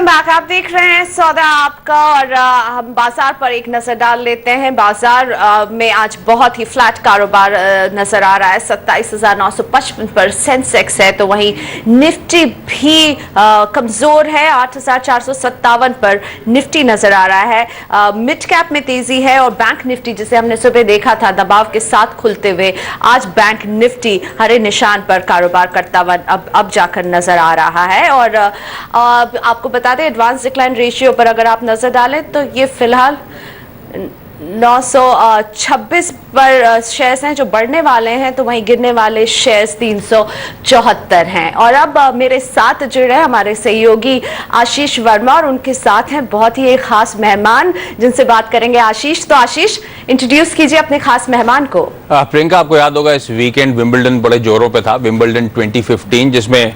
Welcome back. आप देख रहे हैं सौदा आपका और हम बाजार पर एक नजर डाल लेते हैं। बाजार में आज बहुत ही फ्लैट कारोबार नजर आ रहा है। 27,955 पर सेंसेक्स है, तो वहीं निफ्टी भी कमजोर है। 8,457 पर निफ्टी नजर आ रहा है। मिड कैप में तेजी है और बैंक निफ्टी, जिसे हमने सुबह देखा था दबाव के साथ खुलते हुए, आज बैंक निफ्टी हरे निशान पर कारोबार करता हुआ अब जाकर नजर आ रहा है। और आपको बता दें, एडवांस डिक्लाइन रेशियो पर अगर आप नजर डालें तो ये फिलहाल 926 पर शेयर्स हैं जो बढ़ने वाले हैं, तो वहीं गिरने वाले शेयर्स 374 हैं। और अब मेरे साथ जुड़े हैं हमारे सहयोगी आशीष वर्मा और उनके साथ हैं बहुत ही एक खास मेहमान जिनसे बात करेंगे। आशीष, तो आशीष इंट्रोड्यूस कीजिए अपने खास मेहमान को। प्रियंका, आपको याद होगा इस वीकेंड विंबलडन बड़े जोरों पे था, विंबलडन 2015, जिसमें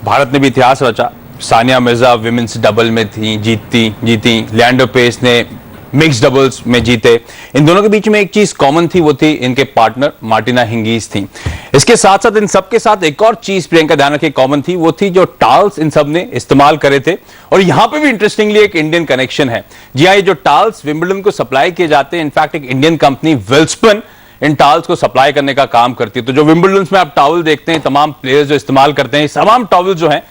भारत ने भी इतिहास रचा। सानिया मिर्जा विमेंस डबल में थी, जीती। लिएंडर पेस ने मिक्स डबल्स में जीते। इन दोनों के बीच में एक चीज कॉमन थी, वो थी इनके पार्टनर मार्टिना हिंगीज थी। इसके साथ साथ इन सब के साथ एक और चीज प्रियंका ध्यान रखिए कॉमन थी, वो थी जो टाल्स इन सब ने इस्तेमाल करे थे। और यहां पे भी इंटरेस्टिंगली एक इंडियन कनेक्शन है। जी हाँ, ये जो टाल्स विंबलडन को सप्लाई किए जाते हैं, इनफैक्ट एक इंडियन कंपनी वेल्सपन इन टावल्स को सप्लाई करने का काम करती है। तो जो विंबलडन में आप टावल देखते हैं, तमाम प्लेयर्स जो इस्तेमाल करते हैं, तमाम टावल जो हैं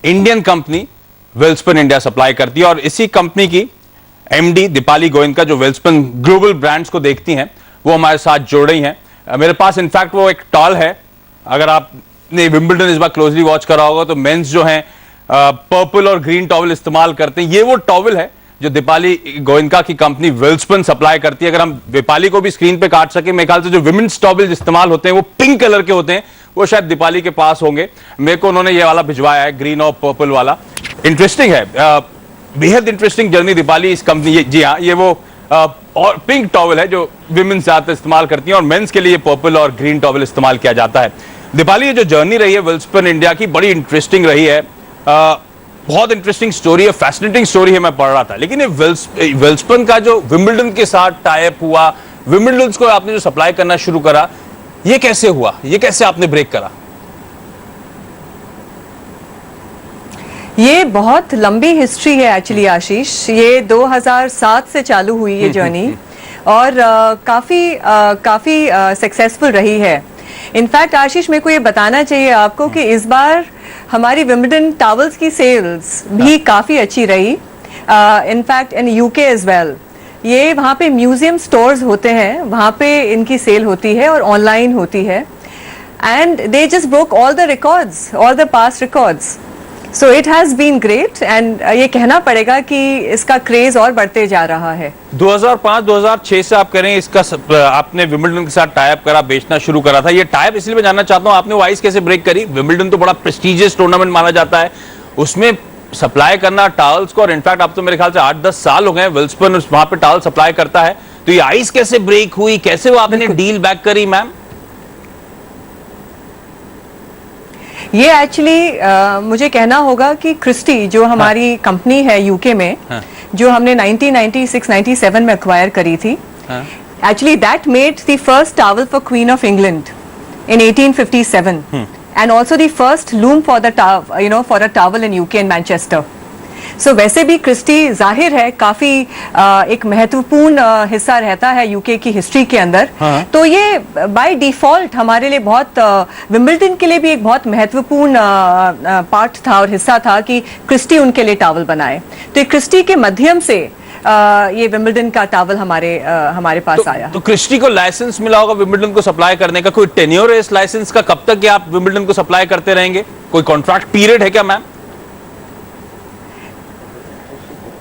Indian company Welspun India supply करती है। और इसी कंपनी की एमडी दीपाली गोयनका, जो वेल्सपन ग्लोबल ब्रांड्स को देखती हैं, वो हमारे साथ जुड़ रही हैं। मेरे पास इनफैक्ट वो एक टॉल है, अगर आपने विंबलडन इस बार क्लोजली वॉच करा होगा तो मेंस जो हैं पर्पल और ग्रीन टॉवल इस्तेमाल करते हैं। ये वो टॉवल है जो दीपाली गोयनका की कंपनी वेल्सपन सप्लाई करती है। अगर हम दीपाली को भी स्क्रीन पे काट सके, मेरे ख्याल से जो विमेंस टॉवल इस्तेमाल होते हैं वो पिंक कलर के होते हैं, वो शायद दीपाली के पास होंगे। मेरे को उन्होंने ये वाला भिजवाया है, ग्रीन और पर्पल वाला। इंटरेस्टिंग है, बेहद इंटरेस्टिंग जर्नी दीपाली इस कंपनी। जी हाँ, ये वो और पिंक टॉवल है जो विमेंस ज्यादा इस्तेमाल करती हैं, और मेंस के लिए पर्पल और ग्रीन टॉवल इस्तेमाल किया जाता है। दीपाली, ये जो जर्नी रही है वेल्सपन इंडिया की, बड़ी इंटरेस्टिंग रही है। बहुत इंटरेस्टिंग स्टोरी है, फैसिनेटिंग स्टोरी है, मैं पढ़ रहा था। लेकिन ये वेल्सपन का जो विंबलडन के साथ टाई अप हुआ, विंबलडन को आपने जो सप्लाई करना शुरू करा, ये कैसे हुआ? ये कैसे आपने ब्रेक करा? ये बहुत लंबी हिस्ट्री है एक्चुअली आशीष। ये 2007 से चालू हुई ये जर्नी और काफी सक्सेसफुल रही है। इनफैक्ट आशीष, मेरे को ये बताना चाहिए आपको कि इस बार हमारी विंबलडन टॉवल्स की सेल्स भी काफी अच्छी रही। In fact in UK as well. ये वहाँ पे म्यूजियम स्टोर्स होते हैं, वहाँ पे इनकी सेल होती है और ऑनलाइन होती है। And they just broke all the records, all the past records. So it has been great and ये कहना पड़ेगा कि इसका क्रेज और बढ़ते जा रहा है। 2005-2006 से आप करें इसका, आपने विंबलडन के साथ टाई अप करा, बेचना शुरू करा था। ये टाई अप इसलिए मैं जानना चाहता हूं, आपने वो आइस कैसे ब्रेक करी? विंबलडन तो बड़ा प्रेस्टिजियस टूर्नामेंट माना जाता है, उसमें सप्लाई करना टावल्स को, और इनफैक्ट अब तो मेरे ख्याल से 8-10 साल हो गए वेल्सपन वहां पे टावल सप्लाई करता है। तो ये आइस कैसे ब्रेक हुई, कैसे वो आपने डील बैक करी मैम? ये एक्चुअली मुझे कहना होगा कि क्रिस्टी जो हमारी कंपनी है यूके में, जो हमने 1996-97 में एक्वायर करी थी, actually that made the first towel for queen of England in 1857 and also the first loom for the for a towel in UK in Manchester. So वैसे भी क्रिस्टी जाहिर है काफी एक महत्वपूर्ण हिस्सा रहता है यूके की हिस्ट्री के अंदर। तो ये बाय डिफॉल्ट हमारे लिए बहुत, विंबलडन के लिए भी एक बहुत महत्वपूर्ण पार्ट था और हिस्सा था कि क्रिस्टी उनके लिए टॉवल बनाए। तो ये क्रिस्टी के माध्यम से ये विंबलडन का टॉवल हमारे पास आया। तो क्रिस्टी को लाइसेंस मिला होगा विंबलडन को सप्लाई करने का? कोई टेन्योर है इस लाइसेंस का? कब तक आप विंबलडन को सप्लाई करते रहेंगे? कोई कॉन्ट्रैक्ट पीरियड है क्या मैम?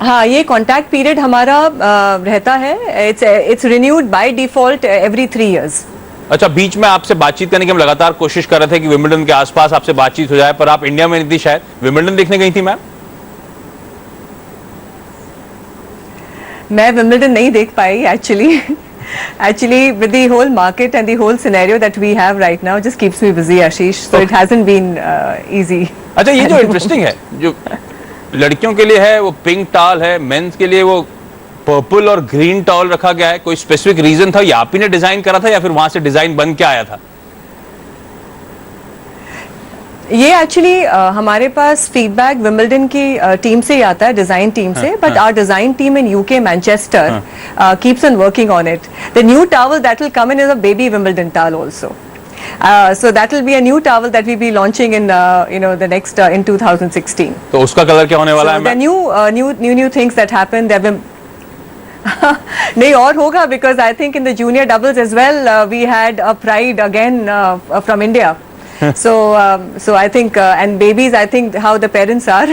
हाँ, ये कॉन्ट्रैक्ट पीरियड हमारा रहता है। It's renewed by default every 3 years। अच्छा, बीच में आपसे बातचीत करने की हम लगातार कोशिश कर रहे थे कि विंबलडन के आसपास आपसे बातचीत हो जाए, पर आप इंडिया में नहीं थी शायद। विंबलडन देखने गई थी मैम? मैं विंबलडन नहीं देख पाई actually with the whole market and the whole scenario that we have right now just keeps me busy Ashish, so it hasn't been easy। अच्छा, ये जो इंटरेस्टिंग है, जो लड़कियों के लिए है वो पिंक टॉवल है, मेंस के लिए वो पर्पल और ग्रीन टॉवल रखा गया है। कोई स्पेसिफिक रीजन था? ये आप ही ने डिजाइन करा था या फिर वहां से डिजाइन बन के आया था? ये एक्चुअली हमारे पास फीडबैक विंबलडन की टीम से ही आता है, डिजाइन टीम से, but our design team in UK Manchester keeps on working on it. The new towel that will come in is a baby Wimbledon towel also. So that will be a new towel that we'll be launching in the next in 2016. तो उसका colour क्या होने वाला है? The new things that happen there will नहीं और होगा, because I think in the junior doubles as well we had a pride again from India. So I think and babies, I think how the parents are.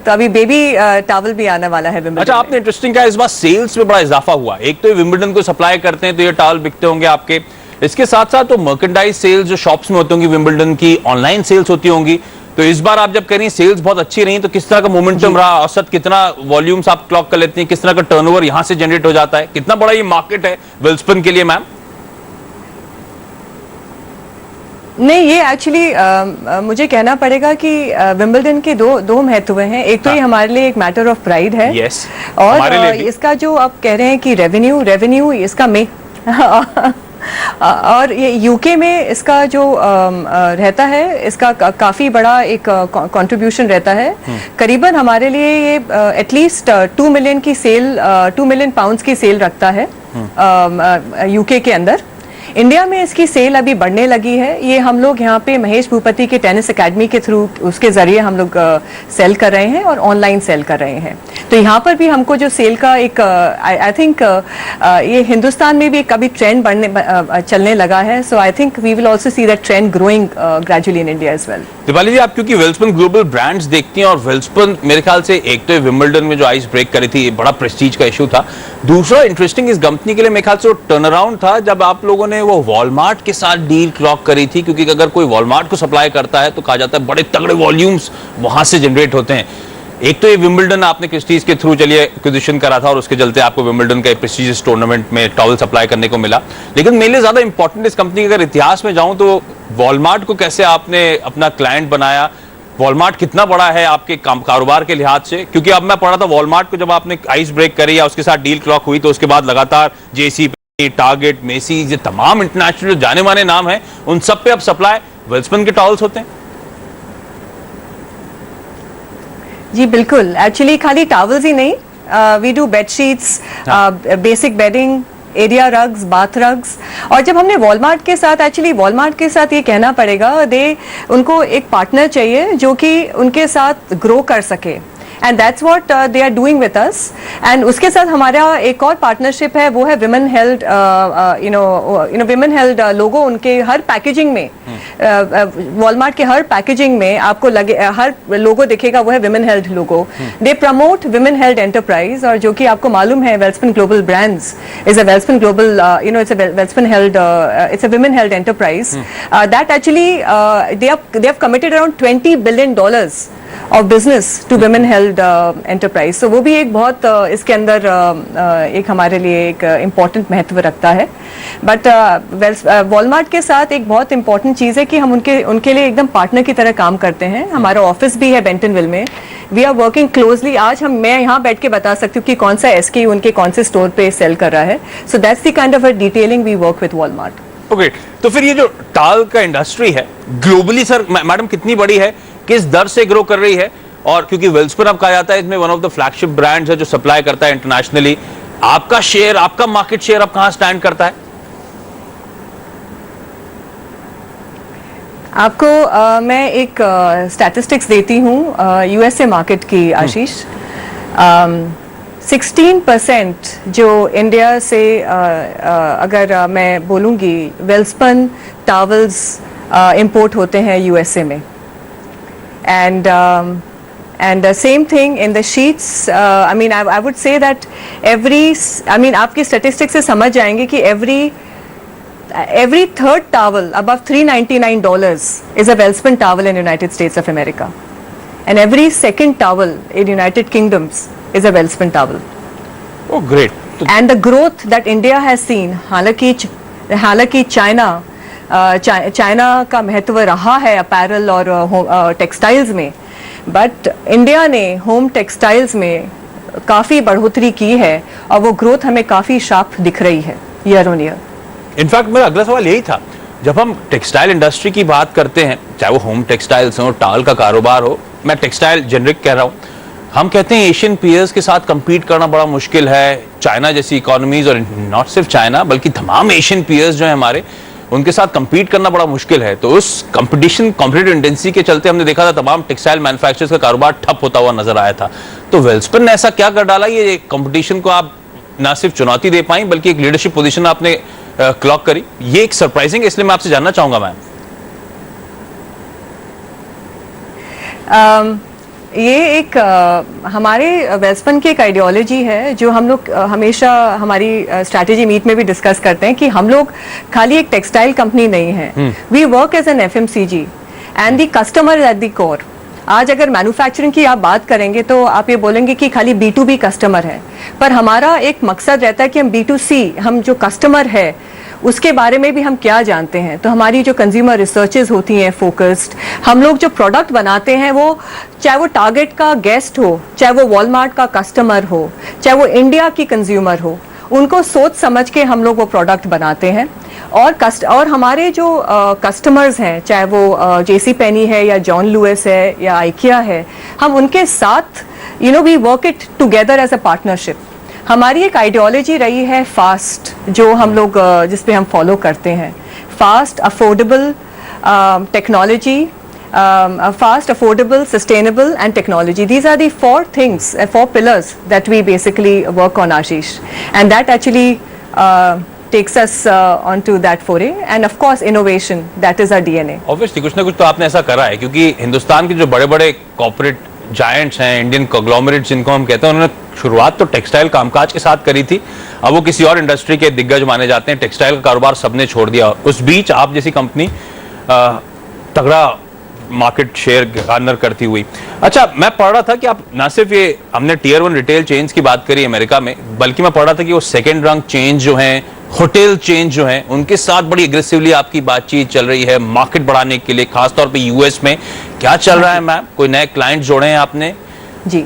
तो अभी baby towel भी आने वाला है Wimbledon. अच्छा, आपने इंटरेस्टिंग कहा इस बार सेल्स में बड़ा इजाफा हुआ. एक तो ये विंबलडन को सप्लाई करते हैं तो ये टॉवल बिकते होंगे आपके. इसके साथ साथ तो मर्केंडाइज सेल्स जो शॉप्स में होती होंगी विंबलडन की, ऑनलाइन सेल्स होती होंगी. तो इस बार आप जब कह रही हैं सेल्स बहुत अच्छी रही, तो किस तरह का मोमेंटम रहा? औसत कितना वॉल्यूम्स आप क्लॉक कर लेती हैं? किस तरह का टर्नओवर यहां से जनरेट हो जाता है? कितना बड़ा ये मार्केट है वेल्सपन के लिए मैम? नहीं, ये एक्चुअली मुझे कहना पड़ेगा कि विंबलडन के दो महत्व हैं. एक तो ये हमारे लिए एक मैटर ऑफ प्राइड है. Yes. और इसका जो आप कह रहे हैं कि रेवेन्यू इसका में और ये यूके में इसका जो रहता है, इसका काफी बड़ा एक कंट्रीब्यूशन रहता है. करीबन हमारे लिए ये एटलीस्ट 2 मिलियन की सेल, 2 मिलियन पाउंड्स की सेल रखता है यूके के अंदर. इंडिया में इसकी सेल अभी बढ़ने लगी है. ये हम लोग यहाँ पे महेश भूपति के टेनिस एकेडमी के थ्रू उसके जरिए हम लोग सेल कर रहे हैं और ऑनलाइन सेल कर रहे हैं. तो यहाँ पर भी हमको जो सेल का एक आई थिंक ये हिंदुस्तान में भी कभी ट्रेंड चलने लगा है. So I think we will also see that trend growing gradually in India as well. Deepali ji, आप क्योंकि वेल्सपन ग्लोबल ब्रांड्स देखती हैं और वेल्सपन मेरे ख्याल से एक तो विंबलडन में जो आइस ब्रेक करी थी, ये बड़ा प्रेस्टीज का इशू था. दूसरा इंटरेस्टिंग इस कंपनी के लिए मेरे ख्याल से टर्न अराउंड था जब आप लोगों ने वो वॉलमार्ट के साथ डील क्लॉक करी थी. क्योंकि अगर कोई वॉलमार्ट को सप्लाई करता है तो कहा जाता है बड़े तगड़े वॉल्यूम्स वहां से जनरेट होते हैं. एक तो ये विंबलडन आपने क्रिस्टीज के थ्रू चलिए एक्विजिशन करा था और उसके चलते आपको विंबलडन का प्रेस्टीजियस टूर्नामेंट में टॉवल सप्लाई करने को मिला. लेकिन मेरे लिए ज्यादा इंपॉर्टेंट इस कंपनी के अगर इतिहास में जाऊं तो वॉलमार्ट को कैसे आपने अपना क्लाइंट बनाया? वॉलमार्ट कितना बड़ा है आपके कारोबार के लिहाज से? क्योंकि अब मैं पढ़ा था वॉलमार्ट को जब आपने आइस ब्रेक करी या उसके साथ डील क्लॉक हुई तो उसके बाद लगातार JCPenney, टारगेट, मेसीज, ये तमाम इंटरनेशनल जो जाने माने नाम हैं उन सब पे अब सप्लाई वेल्सपन के टॉवल्स होते हैं. जी बिल्कुल. एक्चुअली खाली टॉवल्स ही नहीं, we do bedsheets, basic bedding, area rugs, bath rugs. और जब हमने वॉलमार्ट के साथ, एक्चुअली वॉलमार्ट के साथ ये कहना पड़ेगा, उनको एक पार्टनर चाहिए जो कि उनके साथ ग्रो कर सके. And that's what they are doing with us. And उसके साथ हमारा एक और पार्टनरशिप है, वो है women health. Women health logo उनके हर पैकेजिंग में, वॉलमार्ट के हर पैकेजिंग में आपको लगे हर लोगो दिखेगा, वो है women health logo. They promote women health enterprise, और जो कि आपको मालूम है Welspun global brands is a Welspun global it's a Welspun health, it's a women health enterprise that actually they have committed around $20 billion of business to women health enterprise. तो वो भी एक बहुत इसके अंदर एक हमारे लिए एक इम्पॉर्टेंट महत्व रखता है. बट वॉलमार्ट के साथ एक बहुत इंपॉर्टेंट चीज़ है कि हम उनके लिए एकदम पार्टनर की तरह काम करते हैं. हमारा ऑफिस भी है बेंटनविल में. We are working closely. आज मैं यहाँ बैठ के बता सकती हूँ कि कौन सा SKU उनके कौन से स्टोर पे सेल कर रहा है. So that's the kind of a detailing we work with Walmart. Okay, तो फिर ये जो टॉवल का इंडस्ट्री है ग्लोबली सर मैडम कितनी बड़ी है, किस दर से ग्रो कर रही है? और क्योंकि वेल्सपन अब कहा जाता है इसमें one of the flagship brands है जो सप्लाई करता है इंटरनेशनली, आपका शेयर, आपका मार्केट शेयर अब कहां स्टैंड करता है? आपको मैं एक स्टैटिस्टिक्स देती हूँ USA मार्केट की, आशीष. 16% जो इंडिया से अगर मैं बोलूँगी वेल्सपन टावल्स इंपोर्ट होते हैं USA में. And the same thing in the sheets. I mean, I would say that आपकी statistics से समझ जाएंगे कि every third towel above $399 is a Welspun towel in United States of America, and every second towel in United Kingdoms is a Welspun towel. Oh, great! And the growth that India has seen, हालांकि China का महत्व रहा है apparel और textiles में, but India ने home textiles में काफ़ी बढ़ोतरी की है और वो ग्रोथ हमें काफ़ी शार्प दिख रही है ईयर ऑन ईयर. इनफैक्ट मेरा अगला सवाल यही था, जब हम टेक्सटाइल इंडस्ट्री की बात करते हैं, चाहे वो होम टेक्सटाइल्स हो, टाल का कारोबार हो, मैं टेक्सटाइल जेनरिक कह रहा हूँ, हम कहते हैं एशियन पीयर्स के साथ compete करना बड़ा मुश्किल है। चाइना जैसी इकोनॉमीज, और नॉट सिर्फ चाइना बल्कि तमाम एशियन पीयर्स जो हैं हमारे, उनके साथ compete करना बड़ा मुश्किल है। तो उस कॉम्पिटिटिव इंटेंसिटी के चलते हमने देखा था तमाम टेक्सटाइल मैन्युफैक्चरर्स का कारोबार ठप होता हुआ नजर आया था। तो वेल्सपन ने ऐसा क्या कर डाला, ये कंपटीशन को आप ना सिर्फ चुनौती दे पाई बल्कि एक लीडरशिप पोजीशन आपने क्लॉक करी, ये एक सरप्राइजिंग है, इसलिए मैं आपसे जानना चाहूंगा मैम। ये एक हमारे वेल्सपन की एक आइडियोलॉजी है जो हम लोग हमेशा हमारी स्ट्रैटेजी मीट में भी डिस्कस करते हैं कि हम लोग खाली एक टेक्सटाइल कंपनी नहीं है, we work as an FMCG and the customer at the core. आज अगर मैन्युफैक्चरिंग की आप बात करेंगे तो आप ये बोलेंगे कि खाली B2B कस्टमर है, पर हमारा एक मकसद रहता है कि हम B2C, हम जो कस्टमर है उसके बारे में भी हम क्या जानते हैं। तो हमारी जो कंज्यूमर रिसर्चेज होती हैं फोकस्ड, हम लोग जो प्रोडक्ट बनाते हैं वो चाहे वो टारगेट का गेस्ट हो, चाहे वो वॉलमार्ट का कस्टमर हो, चाहे वो इंडिया की कंज्यूमर हो, उनको सोच समझ के हम लोग वो प्रोडक्ट बनाते हैं। और हमारे जो कस्टमर्स हैं, चाहे वो जेसी पेनी है या जॉन लुइस है या आइकिया है, हम उनके साथ we work it together as a partnership. हमारी एक आइडियोलॉजी रही है फास्ट, जो हम लोग जिस पे हम फॉलो करते हैं, fast, affordable technology, fast, affordable, sustainable and technology. These are the four things, four pillars that we basically work on, Ashish, and that actually takes us onto that foray, and of course innovation, that is our DNA. Obviously कुछ ना कुछ तो आपने ऐसा करा है, क्योंकि हिंदुस्तान के जो बड़े बड़े कॉर्पोरेट जायंट्स हैं, इंडियन कॉन्ग्लोमरेट्स जिनको हम कहते हैं, उन्होंने शुरुआत तो टेक्सटाइल कामकाज के साथ करी थी, अब वो किसी और इंडस्ट्री के दिग्गज माने जाते हैं। टेक्सटाइल का कारोबार सबने छोड़ दिया, उस बीच आप जैसी कंपनी तगड़ा मार्केट शेयर गार्नर करती हुई। अच्छा, मैं पढ़ रहा था कि आप ना सिर्फ ये, हमने टियर 1 रिटेल चेन्स की बात करी अमेरिका में, बल्कि मैं पढ़ रहा था कि वो सेकंड रंग चेन्स जो हैं, होटल चेन्स जो हैं, उनके साथ बड़ी एग्रेसिवली आपकी बातचीत चल रही है मार्केट बढ़ाने के लिए, खासतौर पे यूएस में। क्या चल रहा है मैम, कोई नए क्लाइंट जोड़े हैं आपने? जी,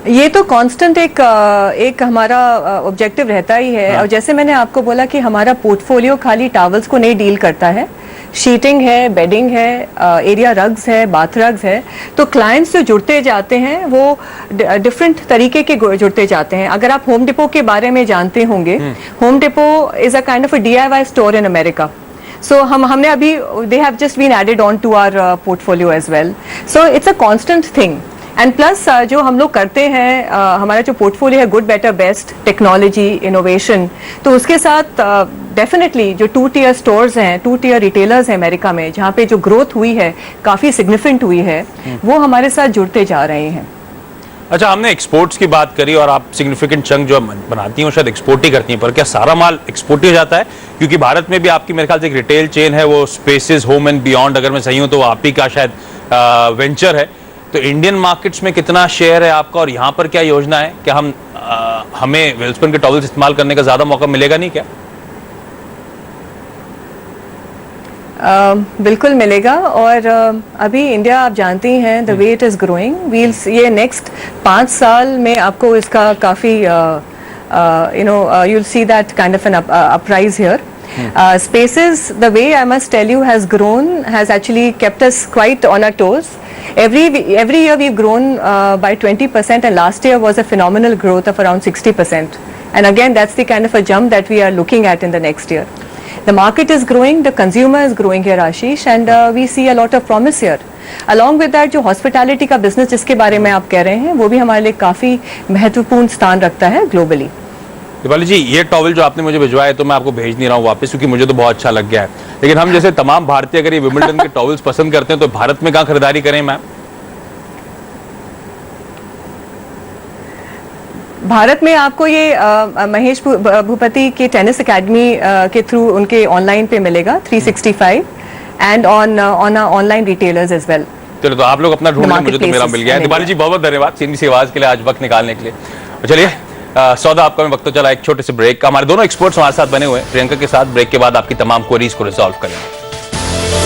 ये तो कांस्टेंट एक हमारा ऑब्जेक्टिव रहता ही है। और जैसे मैंने आपको बोला कि हमारा पोर्टफोलियो खाली टॉवल्स को नहीं डील करता है, शीटिंग है, बेडिंग है, एरिया रग्स है, बाथ रग्स है। तो क्लाइंट्स जो जुड़ते जाते हैं वो डिफरेंट तरीके के जुड़ते जाते हैं। अगर आप होम डिपो के बारे में जानते होंगे, home depot is a kind of a DIY store in America. So हमने अभी, they have just been added on to our portfolio as well. So it's a constant thing. And plus जो हम लोग करते हैं, हमारा जो पोर्टफोलियो है good better best, technology, innovation, तो उसके साथ डेफिनेटली जो 2-tier स्टोर्स हैं, 2-tier रिटेलर्स हैं अमेरिका में, जहाँ पे जो ग्रोथ हुई है काफ़ी सिग्निफिकेंट हुई है, वो हमारे साथ जुड़ते जा रहे हैं। अच्छा, हमने एक्सपोर्ट्स की बात करी और आप सिग्निफिकेंट चंक जो बनाती हैं वो शायद एक्सपोर्ट ही करती हैं, पर क्या सारा माल एक्सपोर्ट ही हो जाता है? क्योंकि भारत में भी आपकी मेरे ख्याल से एक रिटेल चेन है, वो स्पेसेस होम एंड बियॉन्ड, अगर मैं सही हूँ तो वो आप ही का शायद वेंचर है। तो इंडियन मार्केट्स में कितना शेयर है आपका, और यहाँ पर क्या योजना है? क्या हमें वेल्सपन के टॉवल्स इस्तेमाल करने का ज्यादा मौका मिलेगा नहीं क्या? बिल्कुल मिलेगा। और अभी इंडिया आप जानती हैं the way it is growing, वील्स ये नेक्स्ट 5 साल में आपको इसका काफ़ी you'll see that kind of an uprise here. Spaces, the way I must tell you, has grown, has actually kept us quite on our toes. Every year we've grown by 20%, and last year was a phenomenal growth of around 60%. And again, that's the kind of a jump that we are looking at in the next year. The market is growing, the consumer is growing here, Ashish, and we see a lot of promise here. Along with that, जो hospitality का business जिसके बारे में आप कह रहे हैं, वो भी हमारे लिए काफ़ी महत्वपूर्ण स्थान रखता है ग्लोबली। दीपाली जी, ये टॉवल जो आपने मुझे भिजवाया है तो मैं आपको भेज नहीं रहा हूँ वापस, क्योंकि मुझे तो बहुत अच्छा लग गया है। लेकिन हम जैसे तमाम भारतीय अगर ये विंबलडन के टॉवल्स पसंद करते हैं तो भारत में कहाँ खरीदारी करें मैम? भारत में आपको ये महेश भूपति के टेनिस एकेडमी के थ्रू उनके ऑनलाइन पे मिलेगा 365, and on online retailers as well. चलो, तो आप लोग अपना ढूंढ लें, मुझे तो मेरा मिल गया है। दीपाली जी, बहुत बहुत धन्यवाद CNBC आवाज के लिए आज वक्त निकालने के लिए। चलिए, सौदा आपका मैं वक्त तो चला एक छोटे से ब्रेक का। हमारे दोनों एक्सपर्ट्स हमारे साथ बने हुए हैं प्रियंका के साथ। ब्रेक के बाद आपकी तमाम क्वेरीज को रिजॉल्व करेंगे।